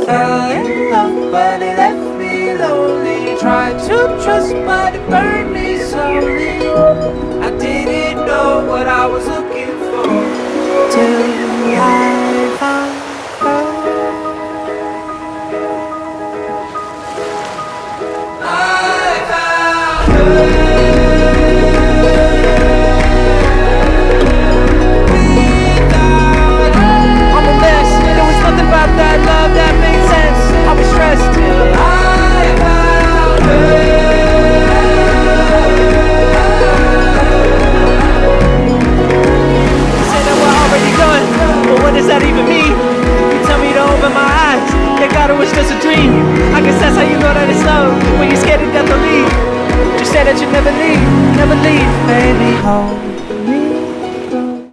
Fell in love, but it left me lonely. Tried to trust, but it burned me slowly. I didn't know what I was looking for till I found her. I found her. It's just a dream. I guess that's how you know that it's love. When you're scared to death to leave, just say that you never leave, baby. Hold